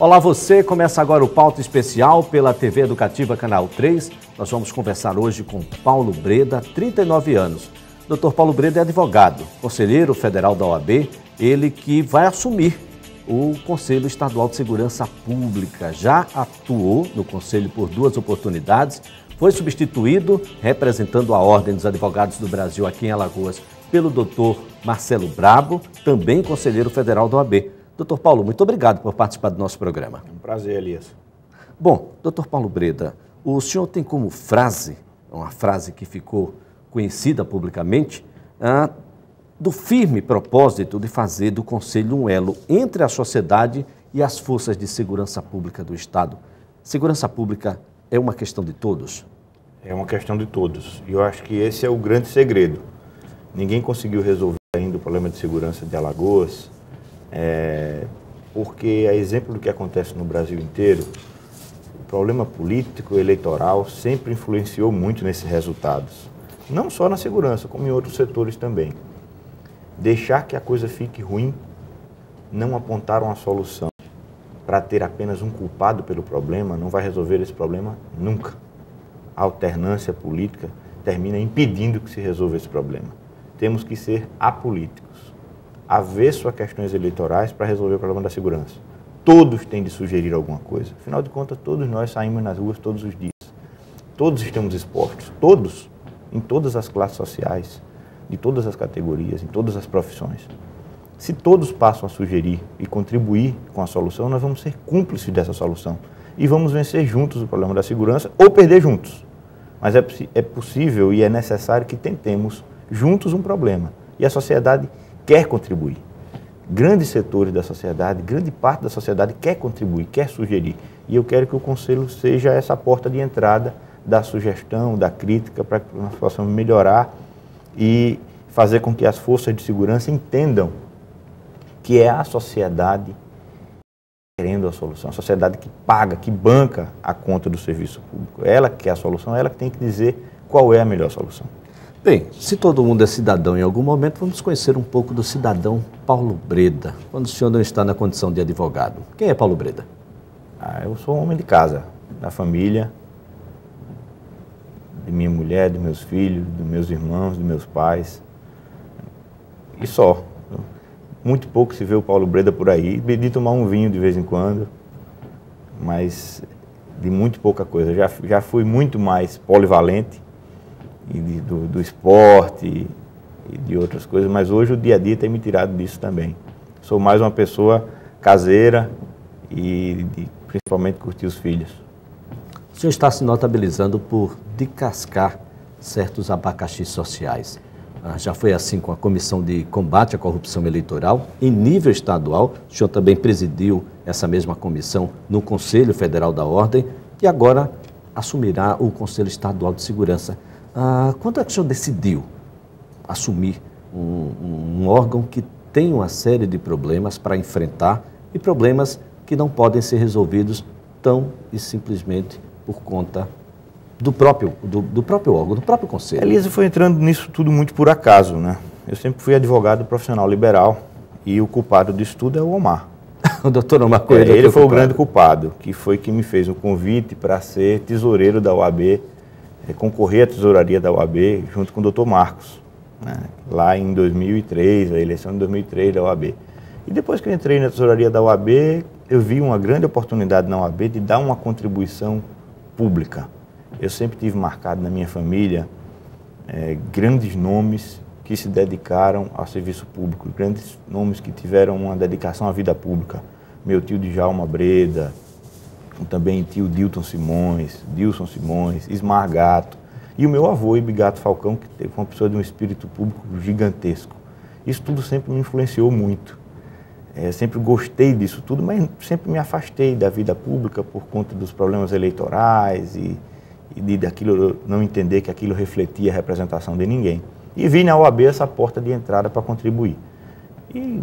Olá você, começa agora o Pauta Especial pela TV Educativa Canal 3. Nós vamos conversar hoje com Paulo Breda, 39 anos. Dr. Paulo Breda é advogado, conselheiro federal da OAB, ele que vai assumir o Conselho Estadual de Segurança Pública. Já atuou no Conselho por 2 oportunidades, foi substituído, representando a Ordem dos Advogados do Brasil aqui em Alagoas, pelo Dr. Marcelo Brabo, também conselheiro federal da OAB. Doutor Paulo, muito obrigado por participar do nosso programa. É um prazer, Elias. Bom, doutor Paulo Breda, o senhor tem como frase, uma frase que ficou conhecida publicamente, do firme propósito de fazer do Conselho um elo entre a sociedade e as forças de segurança pública do Estado. Segurança pública é uma questão de todos? É uma questão de todos. E eu acho que esse é o grande segredo. Ninguém conseguiu resolver ainda o problema de segurança de Alagoas, porque, a exemplo do que acontece no Brasil inteiro, o problema político e eleitoral sempre influenciou muito nesses resultados. Não só na segurança, como em outros setores também. Deixar que a coisa fique ruim, não apontaram a solução para ter apenas um culpado pelo problema, não vai resolver esse problema nunca. A alternância política termina impedindo que se resolva esse problema. Temos que ser apolíticos, avesso a questões eleitorais para resolver o problema da segurança. Todos têm de sugerir alguma coisa. Afinal de contas, todos nós saímos nas ruas todos os dias. Todos estamos expostos, todos, em todas as classes sociais, de todas as categorias, em todas as profissões. Se todos passam a sugerir e contribuir com a solução, nós vamos ser cúmplices dessa solução e vamos vencer juntos o problema da segurança ou perder juntos. Mas é possível e é necessário que tentemos juntos um problema. E a sociedade quer contribuir. Grandes setores da sociedade, grande parte da sociedade quer contribuir, quer sugerir. E eu quero que o Conselho seja essa porta de entrada da sugestão, da crítica, para que nós possamos melhorar e fazer com que as forças de segurança entendam que é a sociedade querendo a solução, a sociedade que paga, que banca a conta do serviço público. Ela que quer a solução, ela que tem que dizer qual é a melhor solução. Bem, se todo mundo é cidadão em algum momento, vamos conhecer um pouco do cidadão Paulo Breda, quando o senhor não está na condição de advogado. Quem é Paulo Breda? Eu sou um homem de casa, da família, de minha mulher, de meus filhos, dos meus irmãos, de meus pais, e só. Muito pouco se vê o Paulo Breda por aí, de tomar um vinho de vez em quando, mas de muito pouca coisa. Já fui muito mais polivalente, e do esporte e de outras coisas, mas hoje o dia a dia tem me tirado disso também. Sou mais uma pessoa caseira e principalmente curtir os filhos. O senhor está se notabilizando por descascar certos abacaxis sociais. Já foi assim com a Comissão de Combate à Corrupção Eleitoral, em nível estadual. O senhor também presidiu essa mesma comissão no Conselho Federal da Ordem e agora assumirá o Conselho Estadual de Segurança. Quando é que o senhor decidiu assumir um órgão que tem uma série de problemas para enfrentar e problemas que não podem ser resolvidos tão e simplesmente por conta do próprio órgão, do próprio conselho? Elisa foi entrando nisso tudo muito por acaso, né? Eu sempre fui advogado profissional liberal e o culpado disso tudo é o Omar. O doutor Omar Coelho. Ele foi o grande culpado, que foi quem me fez o convite para ser tesoureiro da OAB, concorrer à tesouraria da OAB junto com o doutor Marcos, né? Lá em 2003, a eleição de 2003 da OAB. E depois que eu entrei na tesouraria da OAB, eu vi uma grande oportunidade na OAB de dar uma contribuição pública. Eu sempre tive marcado na minha família grandes nomes que se dedicaram ao serviço público, grandes nomes que tiveram uma dedicação à vida pública. Meu tio Djalma Breda, também tio Dilson Simões, Ismar Gato, e o meu avô, Ibigato Falcão, que teve uma pessoa de um espírito público gigantesco. Isso tudo sempre me influenciou muito. Sempre gostei disso tudo, mas sempre me afastei da vida pública por conta dos problemas eleitorais e daquilo, não entender que aquilo refletia a representação de ninguém. E vi na OAB essa porta de entrada para contribuir. E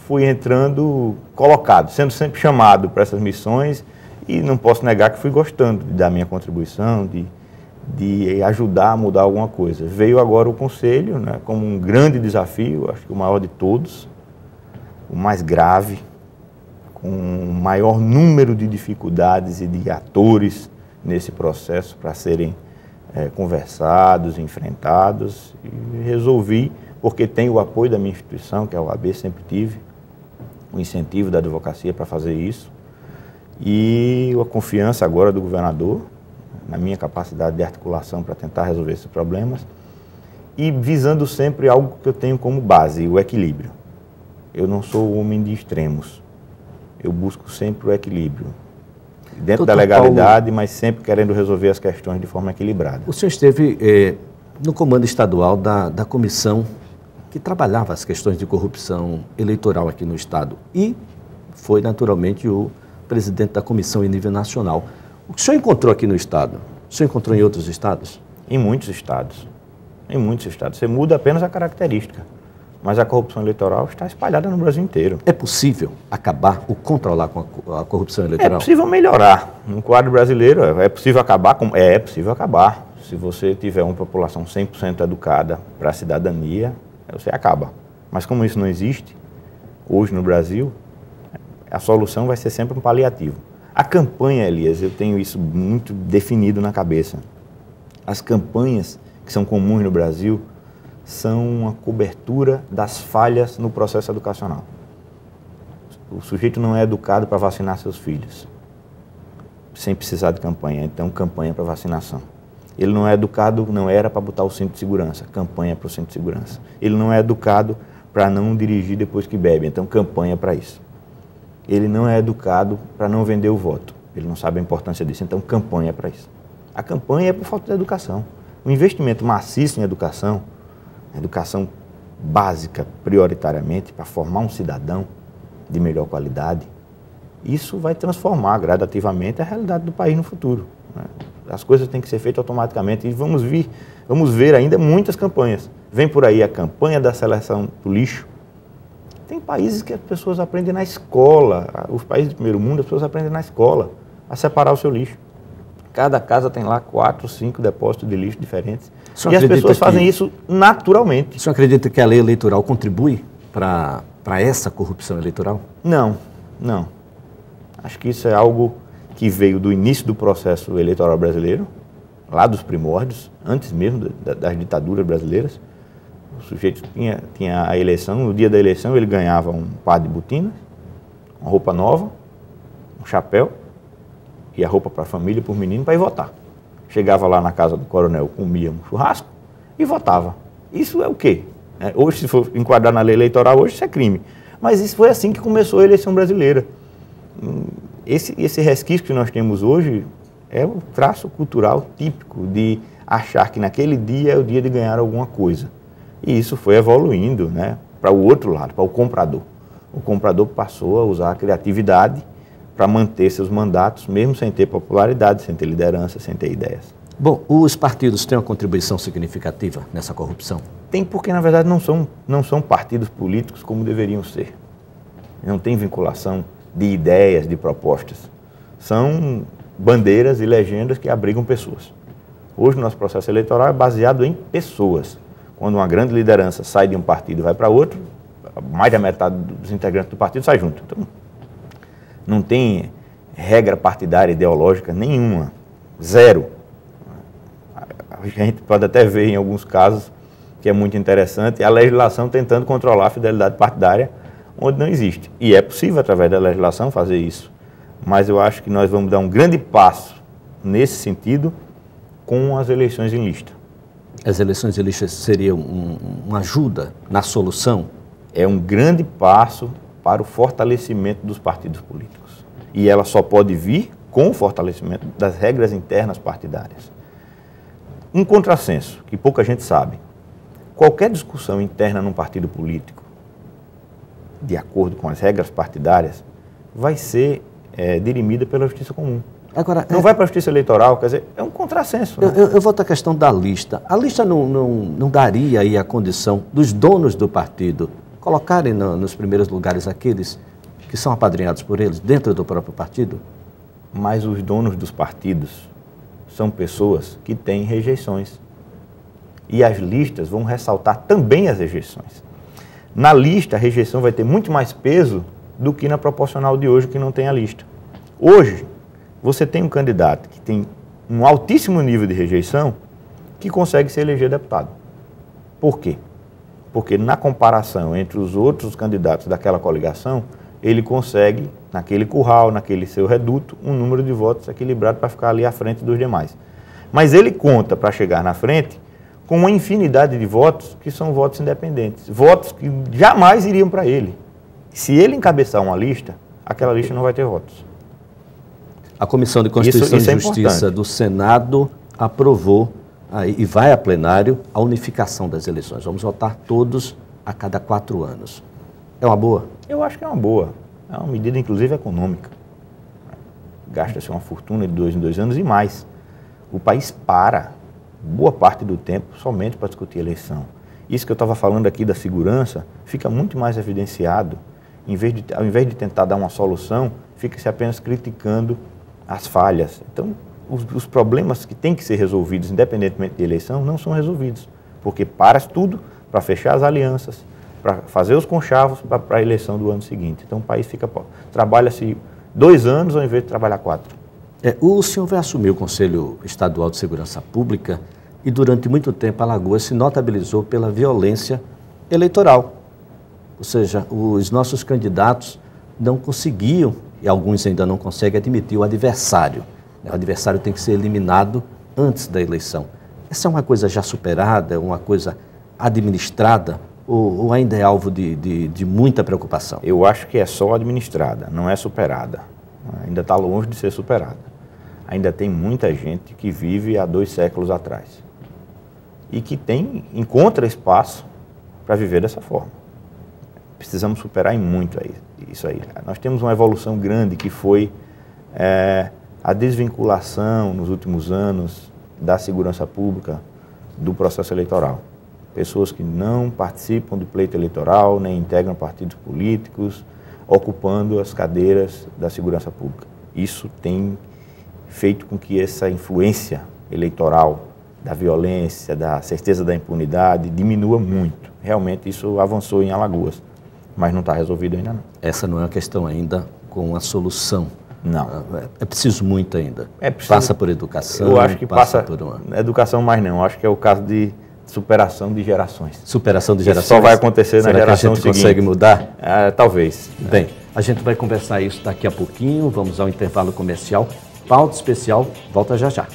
fui entrando colocado, sendo sempre chamado para essas missões, e não posso negar que fui gostando de dar minha contribuição, de ajudar a mudar alguma coisa. Veio agora o Conselho, né, como um grande desafio, acho que o maior de todos, o mais grave, com um maior número de dificuldades e de atores nesse processo para serem conversados, enfrentados, e resolvi, porque tenho o apoio da minha instituição, que é a OAB, sempre tive o incentivo da advocacia para fazer isso, e a confiança agora do governador, na minha capacidade de articulação para tentar resolver esses problemas, e visando sempre algo que eu tenho como base, o equilíbrio. Eu não sou homem de extremos, eu busco sempre o equilíbrio, dentro da legalidade, Paulo, mas sempre querendo resolver as questões de forma equilibrada. O senhor esteve no comando estadual da comissão que trabalhava as questões de corrupção eleitoral aqui no Estado e foi, naturalmente, o presidente da comissão em nível nacional. O que o senhor encontrou aqui no Estado? O senhor encontrou em outros estados? Em muitos estados. Em muitos estados. Você muda apenas a característica. Mas a corrupção eleitoral está espalhada no Brasil inteiro. É possível acabar ou controlar com a corrupção eleitoral? É possível melhorar. No quadro brasileiro, é possível acabar? É possível acabar. Se você tiver uma população 100% educada para a cidadania, você acaba. Mas como isso não existe, hoje no Brasil, a solução vai ser sempre um paliativo. A campanha, Elias, eu tenho isso muito definido na cabeça. As campanhas que são comuns no Brasil são uma cobertura das falhas no processo educacional. O sujeito não é educado para vacinar seus filhos, sem precisar de campanha, então campanha para vacinação. Ele não é educado, não era para botar o cinto de segurança, campanha para o cinto de segurança. Ele não é educado para não dirigir depois que bebe, então campanha para isso. Ele não é educado para não vender o voto, ele não sabe a importância disso, então campanha para isso. A campanha é por falta de educação. O investimento maciço em educação básica, prioritariamente, para formar um cidadão de melhor qualidade, isso vai transformar gradativamente a realidade do país no futuro, né? As coisas têm que ser feitas automaticamente e vamos ver ainda muitas campanhas. Vem por aí a campanha da seleção do lixo. Tem países que as pessoas aprendem na escola, os países do primeiro mundo, as pessoas aprendem na escola a separar o seu lixo. Cada casa tem lá 4, 5 depósitos de lixo diferentes. E as pessoas fazem isso naturalmente. O senhor acredita que a lei eleitoral contribui para essa corrupção eleitoral? Não. Acho que isso é algo que veio do início do processo eleitoral brasileiro, lá dos primórdios, antes mesmo das ditaduras brasileiras. O sujeito tinha a eleição, no dia da eleição ele ganhava um par de botinas, uma roupa nova, um chapéu, e a roupa para a família, para o menino, para ir votar. Chegava lá na casa do coronel, comia um churrasco e votava. Isso é o quê? Hoje, se for enquadrar na lei eleitoral, hoje isso é crime. Mas isso foi assim que começou a eleição brasileira. Esse resquício que nós temos hoje é o traço cultural típico de achar que naquele dia é o dia de ganhar alguma coisa. E isso foi evoluindo, né, para o outro lado, para o comprador. O comprador passou a usar a criatividade para manter seus mandatos, mesmo sem ter popularidade, sem ter liderança, sem ter ideias. Bom, os partidos têm uma contribuição significativa nessa corrupção? Tem, porque na verdade não são partidos políticos como deveriam ser. Não tem vinculação de ideias, de propostas. São bandeiras e legendas que abrigam pessoas. Hoje o nosso processo eleitoral é baseado em pessoas. Quando uma grande liderança sai de um partido e vai para outro, mais da metade dos integrantes do partido sai junto. Então, não tem regra partidária ideológica nenhuma, zero. A gente pode até ver em alguns casos, que é muito interessante, a legislação tentando controlar a fidelidade partidária onde não existe. E é possível, através da legislação, fazer isso. Mas eu acho que nós vamos dar um grande passo nesse sentido com as eleições em lista. As eleições em lista seriam uma ajuda na solução? É um grande passo para o fortalecimento dos partidos políticos. E ela só pode vir com o fortalecimento das regras internas partidárias. Um contrassenso, que pouca gente sabe. Qualquer discussão interna num partido político, de acordo com as regras partidárias, vai ser dirimida pela justiça comum. Agora, não vai para a justiça eleitoral, quer dizer, é um contrassenso. Né? Eu volto à questão da lista. A lista não daria aí a condição dos donos do partido colocarem nos primeiros lugares aqueles que são apadrinhados por eles, dentro do próprio partido? Mas os donos dos partidos são pessoas que têm rejeições. E as listas vão ressaltar também as rejeições. Na lista, a rejeição vai ter muito mais peso do que na proporcional de hoje, que não tem a lista. Hoje, você tem um candidato que tem um altíssimo nível de rejeição que consegue se eleger deputado. Por quê? Porque na comparação entre os outros candidatos daquela coligação, ele consegue, naquele curral, naquele seu reduto, um número de votos equilibrado para ficar ali à frente dos demais. Mas ele conta para chegar na frente com uma infinidade de votos que são votos independentes, votos que jamais iriam para ele. Se ele encabeçar uma lista, aquela lista não vai ter votos. A Comissão de Constituição e Justiça do Senado aprovou e vai a plenário a unificação das eleições. Vamos votar todos a cada 4 anos. É uma boa? Eu acho que é uma boa. É uma medida, inclusive, econômica. Gasta-se uma fortuna de 2 em 2 anos e mais. O país para boa parte do tempo somente para discutir eleição. Isso que eu estava falando aqui da segurança fica muito mais evidenciado. Ao invés de tentar dar uma solução, fica-se apenas criticando as falhas. Então, os problemas que têm que ser resolvidos, independentemente de eleição, não são resolvidos. Porque para tudo para fechar as alianças, para fazer os conchavos para a eleição do ano seguinte. Então, o país trabalha-se 2 anos ao invés de trabalhar 4. O senhor vai assumir o Conselho Estadual de Segurança Pública e durante muito tempo Alagoas se notabilizou pela violência eleitoral. Ou seja, os nossos candidatos não conseguiam, e alguns ainda não conseguem, admitir o adversário. O adversário tem que ser eliminado antes da eleição. Essa é uma coisa já superada, uma coisa administrada, ou ainda é alvo de muita preocupação? Eu acho que é só administrada, não é superada. Ainda está longe de ser superada. Ainda tem muita gente que vive há 2 séculos atrás e que encontra espaço para viver dessa forma. Precisamos superar em muito isso aí. Nós temos uma evolução grande que foi a desvinculação nos últimos anos da segurança pública do processo eleitoral. Pessoas que não participam do pleito eleitoral, nem integram partidos políticos, ocupando as cadeiras da segurança pública. Isso tem feito com que essa influência eleitoral da violência, da certeza da impunidade diminua muito. Realmente isso avançou em Alagoas, mas não está resolvido ainda não. Essa não é uma questão ainda com a solução. Não. É preciso muito ainda. Passa por educação. Eu acho que passa por educação, mas não. Acho que é o caso de superação de gerações. Superação de gerações. Isso só vai acontecer na geração seguinte. Consegue mudar? Talvez. Bem, a gente vai conversar isso daqui a pouquinho. Vamos ao intervalo comercial. Pauta especial, volta já já.